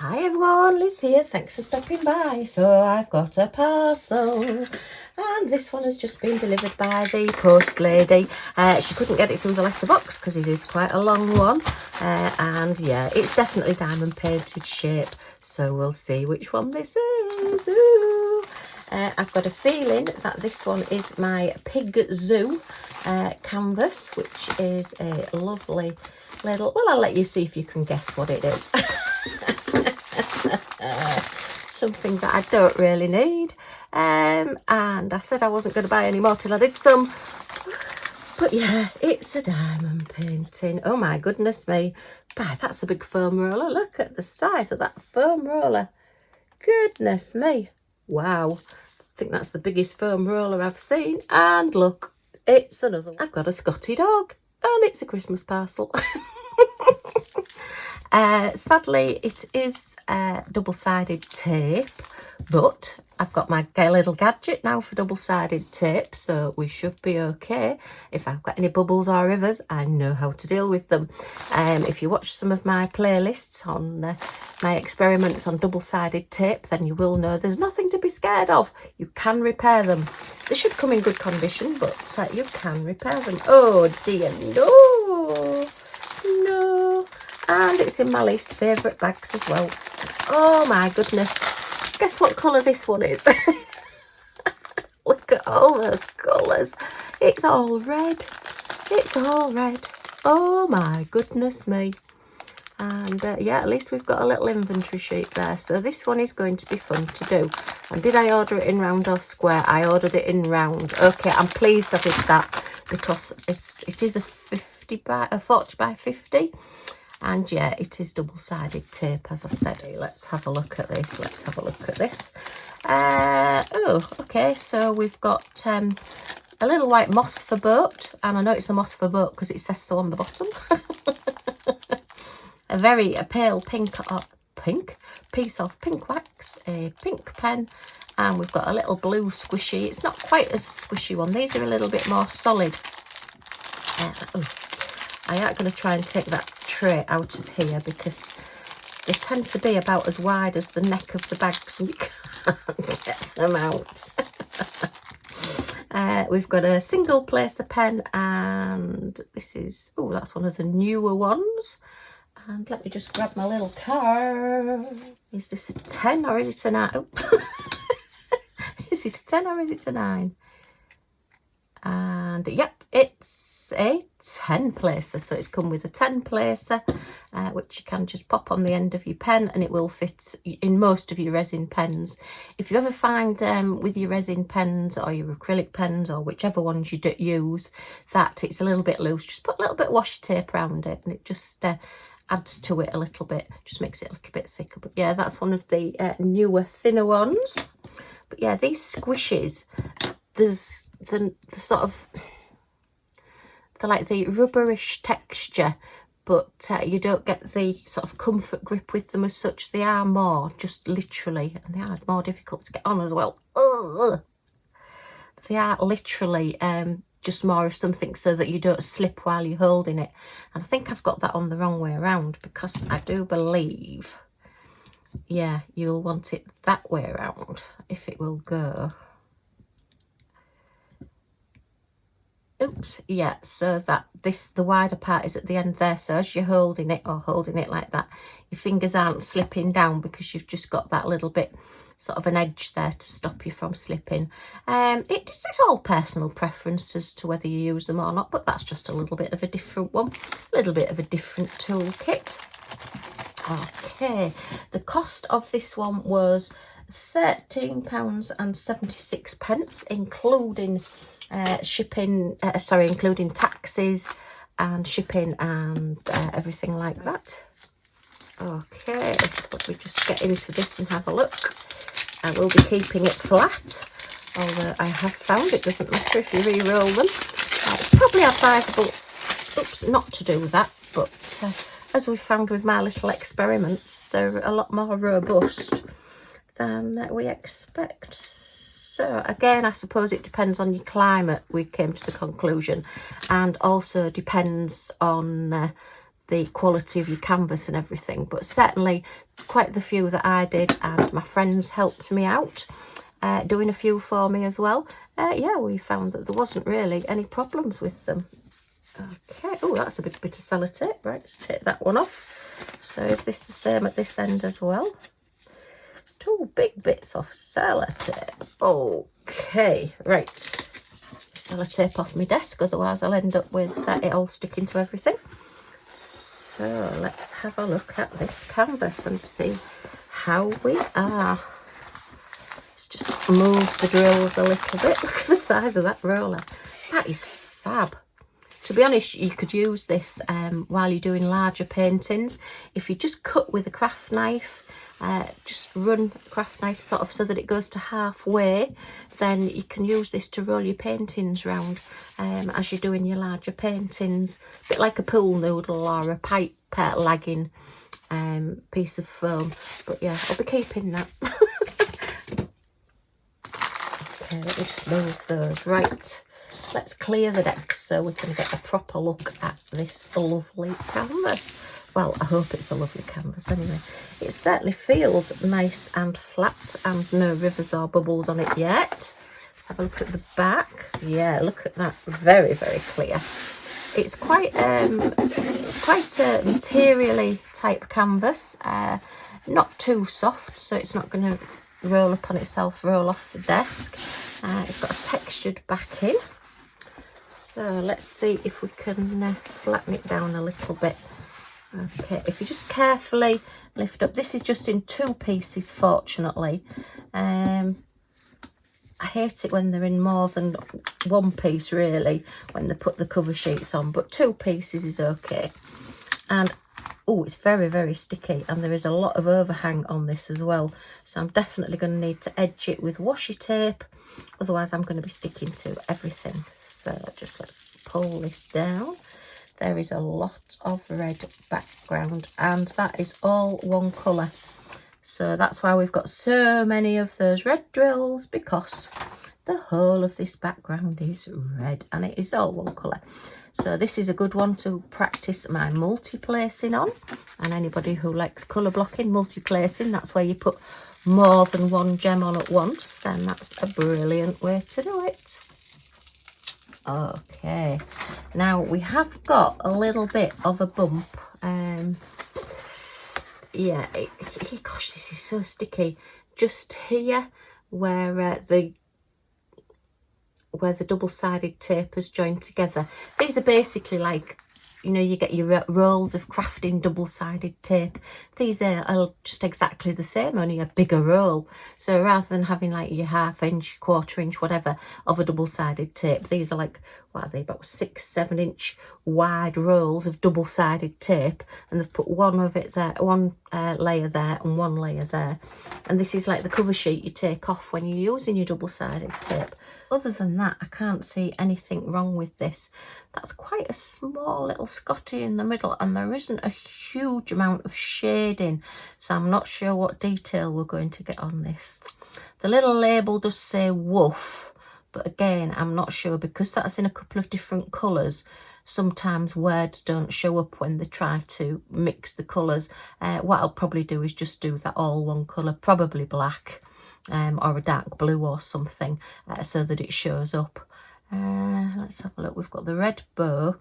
Hi everyone, Liz here, thanks for stopping by. So I've got a parcel and this one has just been delivered by the post lady. She couldn't get it through the letterbox because it is quite a long one, and yeah, it's definitely diamond painted shape, so we'll see which one this is. Ooh. I've got a feeling that this one is my PIGZOO canvas, which is a lovely little, well, I'll let you see if you can guess what it is. Something that I don't really need, and I said I wasn't going to buy any more till I did some, but yeah, it's a diamond painting. Oh my goodness me, that's a big foam roller. Look at the size of that foam roller, goodness me, wow. I think that's the biggest foam roller I've seen. And look, it's another one. I've got a Scottie dog and it's a Christmas parcel. Sadly, it is double-sided tape, but I've got my little gadget now for double-sided tape, so we should be okay. If I've got any bubbles or rivers, I know how to deal with them. If you watch some of my playlists on my experiments on double-sided tape, then you will know there's nothing to be scared of. You can repair them. They should come in good condition, but you can repair them. Oh dear, no. No. And it's in my least favourite bags as well. Oh my goodness. Guess what colour this one is? Look at all those colours. It's all red. It's all red. Oh my goodness me. And yeah, at least we've got a little inventory sheet there. So this one is going to be fun to do. And did I order it in round or square? I ordered it in round. Okay, I'm pleased I did that because it is a 40 by 50. And yeah, it is double-sided tape, as I said. Let's have a look at this. Let's have a look at this. Oh, okay. So we've got a little white moss for boat. And I know it's a moss for boat because it says so on the bottom. a pale pink piece of pink wax, a pink pen. And we've got a little blue squishy. It's not quite as a squishy one. These are a little bit more solid. I am going to try and take that tray out of here because they tend to be about as wide as the neck of the bags and you can't get them out. We've got a single placer pen, and this is, oh, that's one of the newer ones. And let me just grab my little card. Is this a 10 or is it a 9? Oh. Is it a 10 or is it a 9? And yep, it's a 10 placer, so it's come with a 10 placer, which you can just pop on the end of your pen and it will fit in most of your resin pens. If you ever find with your resin pens or your acrylic pens or whichever ones you use that it's a little bit loose, just put a little bit of washi tape around it and it just adds to it a little bit, just makes it a little bit thicker. But yeah, that's one of the newer, thinner ones. But yeah, these squishes, there's the sort of, they're like the rubberish texture, but you don't get the sort of comfort grip with them as such. They are more just literally, and they are more difficult to get on as well. Ugh. They are literally just more of something so that you don't slip while you're holding it. And I think I've got that on the wrong way around because I do believe, yeah, you'll want it that way around if it will go. Oops, yeah, so that the wider part is at the end there, so as you're holding it like that, your fingers aren't slipping down because you've just got that little bit sort of an edge there to stop you from slipping. It's all personal preference as to whether you use them or not, but that's just a little bit of a different one, a little bit of a different toolkit. Okay, the cost of this one was £13.76, including shipping, including taxes and shipping and everything like that. Okay, let me just get into this and have a look. I will be keeping it flat, although I have found it doesn't matter if you re-roll them. It's probably advisable, not to do that, but as we found with my little experiments, they're a lot more robust than we expect. So again, I suppose it depends on your climate, we came to the conclusion, and also depends on the quality of your canvas and everything, but certainly quite the few that I did, and my friends helped me out doing a few for me as well. Yeah, we found that there wasn't really any problems with them. Okay, oh, that's a bit of sellotape. Right, let's take that one off. So is this the same at this end as well? 2 big bits of sellotape. Okay, right. Sellotape off my desk, otherwise I'll end up with it all sticking to everything. So let's have a look at this canvas and see how we are. Let's just move the drills a little bit. Look at the size of that roller. That is fab. To be honest, you could use this while you're doing larger paintings. If you just cut with a craft knife, just run a craft knife sort of so that it goes to halfway, then you can use this to roll your paintings round as you're doing your larger paintings. A bit like a pool noodle or a pipe lagging piece of foam. But yeah, I'll be keeping that. Okay, let me just move those. Right. Let's clear the deck so we can get a proper look at this lovely canvas. Well, I hope it's a lovely canvas anyway. It certainly feels nice and flat and no rivers or bubbles on it yet. Let's have a look at the back. Yeah, look at that. Very, very clear. It's quite a materially type canvas. Not too soft, so it's not going to roll up on itself, roll off the desk. It's got a textured backing. So let's see if we can flatten it down a little bit. Okay, if you just carefully lift up, this is just in 2 pieces, fortunately. I hate it when they're in more than 1 piece, really, when they put the cover sheets on, but 2 pieces is okay. And oh, it's very, very sticky, and there is a lot of overhang on this as well. So I'm definitely going to need to edge it with washi tape, otherwise I'm going to be sticking to everything. So just let's pull this down. There is a lot of red background, and that is all one colour. So that's why we've got so many of those red drills, because the whole of this background is red and it is all one colour. So this is a good one to practice my multi-placing on. And anybody who likes colour blocking, multi-placing, that's where you put more than 1 gem on at once, then that's a brilliant way to do it. Okay, now we have got a little bit of a bump. Yeah, gosh, this is so sticky. Just here where the double-sided tape has joined together. These are basically like, you know, you get your rolls of crafting double-sided tape. These are just exactly the same, only a bigger roll. So rather than having like your 1/2 inch, 1/4 inch, whatever of a double-sided tape, these are like, what are they, about 6-7 inch wide rolls of double-sided tape, and they've put one of it there, one layer there and one layer there. And this is like the cover sheet you take off when you're using your double-sided tape. Other than that, I can't see anything wrong with this. That's quite a small little Scottie in the middle, and there isn't a huge amount of shading, so I'm not sure what detail we're going to get on this. The little label does say woof, but again, I'm not sure, because that's in a couple of different colours. Sometimes words don't show up when they try to mix the colours. What I'll probably do is just do that all one colour, probably black, or a dark blue or something, so that it shows up. Let's have a look. We've got the red bow.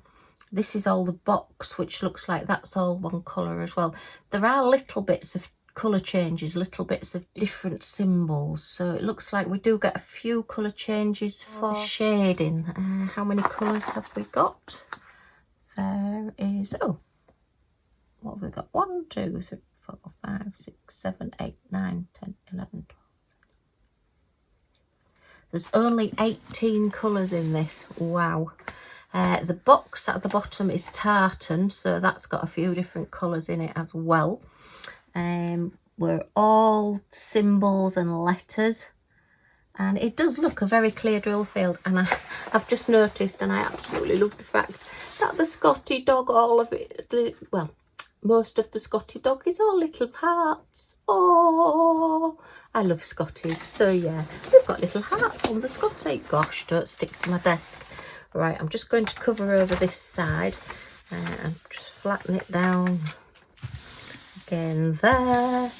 This is all the box, which looks like that's all one colour as well. There are little bits of colour changes, little bits of different symbols, so it looks like we do get a few colour changes for shading. How many colours have we got? There is, oh, what have we got? 1, 2, 3, 4, 5, 6, 7, 8, 9, 10, 11, 12. There's only 18 colours in this. Wow. The box at the bottom is tartan, so that's got a few different colours in it as well. We're all symbols and letters, and it does look a very clear drill field. And I've just noticed, and I absolutely love the fact that the Scottie dog, all of it, well, most of the Scottie dog is all little hearts. Oh, I love Scotties. So yeah, we've got little hearts on the Scottie. Gosh, don't stick to my desk. Right, I'm just going to cover over this side. and just flatten it down again there,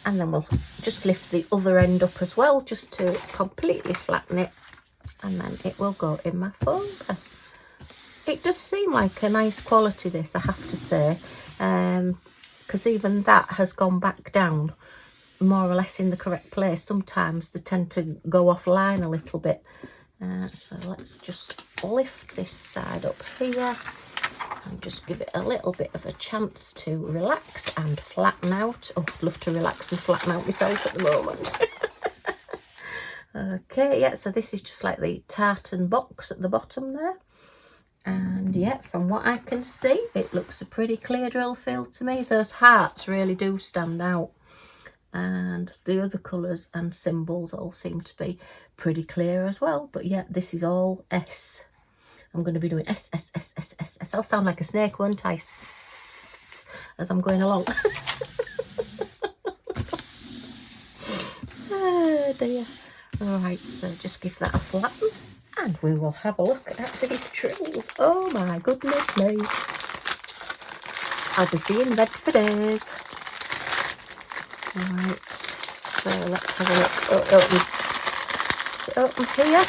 and then we'll just lift the other end up as well, just to completely flatten it, and then it will go in my folder. It does seem like a nice quality, this, I have to say, because even that has gone back down more or less in the correct place. Sometimes they tend to go offline a little bit. So let's just lift this side up here and just give it a little bit of a chance to relax and flatten out. Oh, I'd love to relax and flatten out myself at the moment. Okay, yeah, so this is just like the tartan box at the bottom there. And yeah, from what I can see, it looks a pretty clear drill field to me. Those hearts really do stand out. And the other colours and symbols all seem to be pretty clear as well. But yeah, this is all S. I'm going to be doing S, S, S, S, S, S. I'll sound like a snake, won't I? S, as I'm going along. Oh dear. Right, so just give that a flatten. And we will have a look at these drills. Oh my goodness me. I'll be seeing red for days. Right, so let's have a look. Oh, it opens. Is it open here?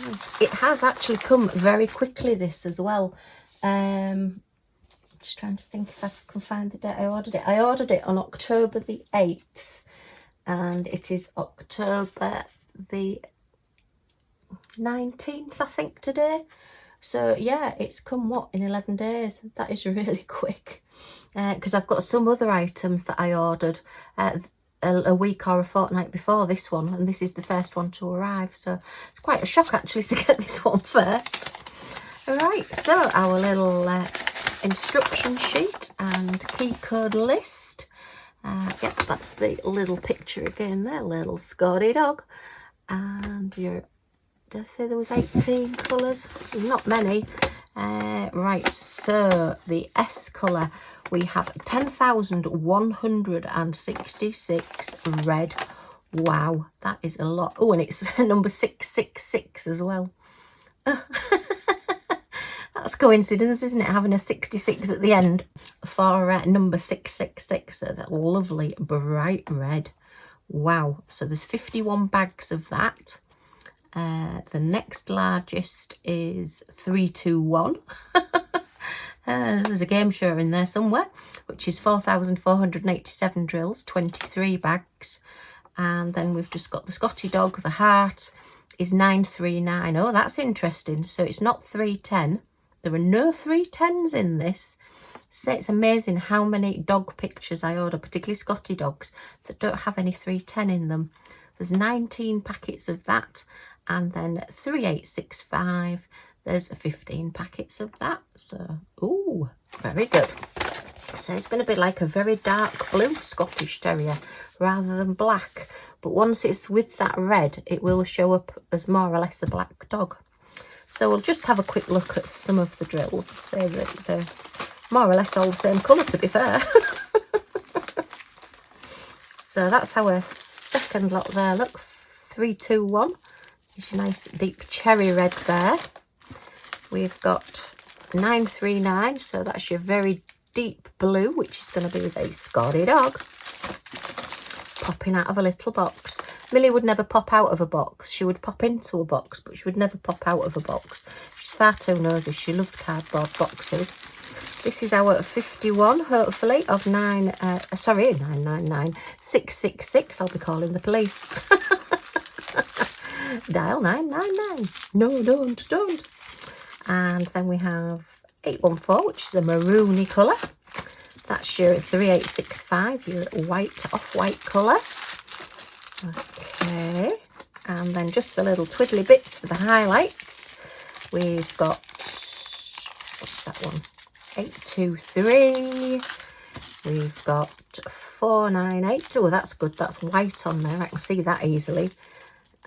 Right. It has actually come very quickly, this as well. Just trying to think if I can find the date I ordered it. I ordered it on October the 8th, and it is October the 19th, I think, today. So yeah, it's come, what, in 11 days. That is really quick, because I've got some other items that I ordered a week or a fortnight before this one, and this is the first one to arrive, so it's quite a shock actually to get this one first. Right, so our little instruction sheet and key code list. Yep, that's the little picture again there, little Scottie dog. And did I say there was 18 colours? Not many. Right, so the S colour, we have 10,166 red. Wow, that is a lot. Oh, and it's number 666 as well. That's coincidence, isn't it, having a 66 at the end for number 666. So that lovely bright red. Wow, so there's 51 bags of that. The next largest is 321. There's a game show in there somewhere, which is 4,487 drills, 23 bags. And then we've just got the Scottie dog, the heart is 939. Oh, that's interesting. So it's not 310. There are no 310s in this. So it's amazing how many dog pictures I order, particularly Scottie dogs, that don't have any 310 in them. There's 19 packets of that, and then 3865. There's 15 packets of that. So, ooh, very good. So it's going to be like a very dark blue Scottish Terrier rather than black. But once it's with that red, it will show up as more or less a black dog. So we'll just have a quick look at some of the drills. Say that they're more or less all the same colour, to be fair. So that's our second lot there. Look, 321 is your nice deep cherry red there. We've got 939, so that's your very deep blue, which is going to be the Scottie dog, popping out of a little box. Millie would never pop out of a box. She would pop into a box, but she would never pop out of a box. She's far too nosy. She loves cardboard boxes. This is our 51, hopefully, of 666. I'll be calling the police. Dial 999. No, don't. And then we have 814, which is a maroony colour. That's your 3865, your white, off-white colour. Okay, and then just the little twiddly bits for the highlights. We've got, what's that one? 823. We've got 498. Oh, that's good. That's white on there. I can see that easily.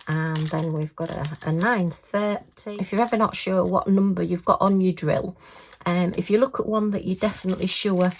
And then we've got a 930. If you're ever not sure what number you've got on your drill, if you look at one that you're definitely sure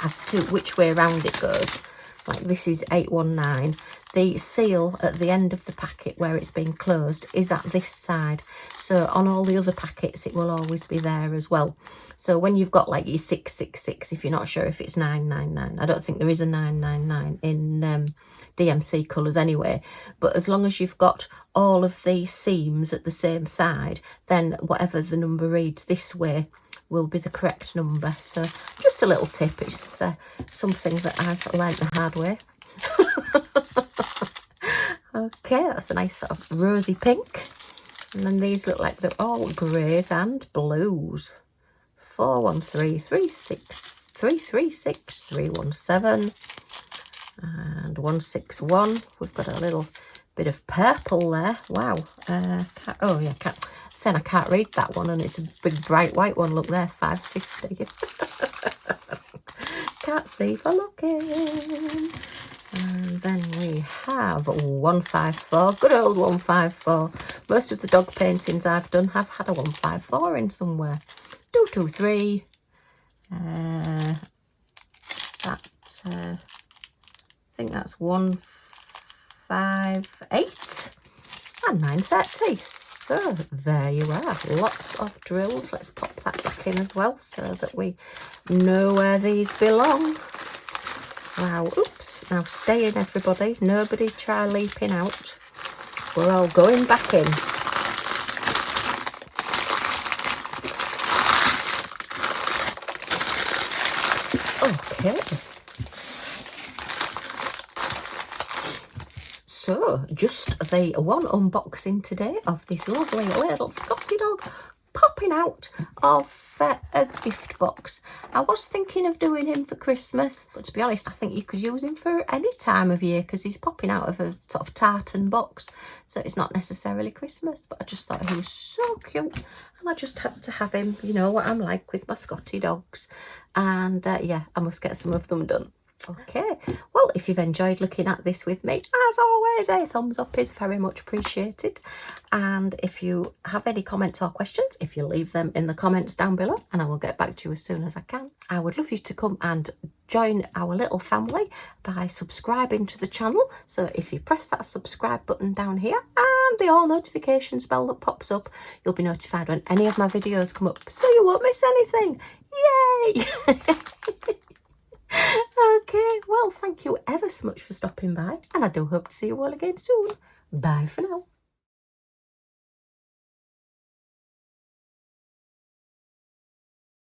as to which way around it goes, like this is 819, the seal at the end of the packet where it's been closed is at this side. So on all the other packets, it will always be there as well. So when you've got like your 666, if you're not sure if it's 999, I don't think there is a 999 in DMC colours anyway, but as long as you've got all of the seams at the same side, then whatever the number reads this way will be the correct number. So just a little tip, it's something that I've learned the hard way. Okay, that's a nice sort of rosy pink. And then these look like they're all greys and blues. 413, 36, 336, 317 and 161. We've got a little bit of purple there. Wow. Oh yeah, saying I can't read that one, and it's a big bright white one. Look there, 550. Can't see for looking. And then we have 154, good old 154. Most of the dog paintings I've done have had a 154 in somewhere. 223. I think that's 158 and 930. So there you are, lots of drills. Let's pop that back in as well so that we know where these belong. Wow, oops, now stay in everybody, nobody try leaping out. We're all going back in. Okay. So, just the one unboxing today of this lovely little Scottie dog popping out of a gift box. I was thinking of doing him for Christmas, but to be honest, I think you could use him for any time of year because he's popping out of a sort of tartan box, so it's not necessarily Christmas, but I just thought he was so cute and I just had to have him. You know what I'm like with my Scottie dogs, and yeah, I must get some of them done. Okay, well, if you've enjoyed looking at this with me, as always, a thumbs up is very much appreciated. And if you have any comments or questions, if you leave them in the comments down below, and I will get back to you as soon as I can. I would love you to come and join our little family by subscribing to the channel. So if you press that subscribe button down here and the all notifications bell that pops up, you'll be notified when any of my videos come up, so you won't miss anything. Yay! Okay, well, thank you ever so much for stopping by, and I do hope to see you all again soon. Bye for now.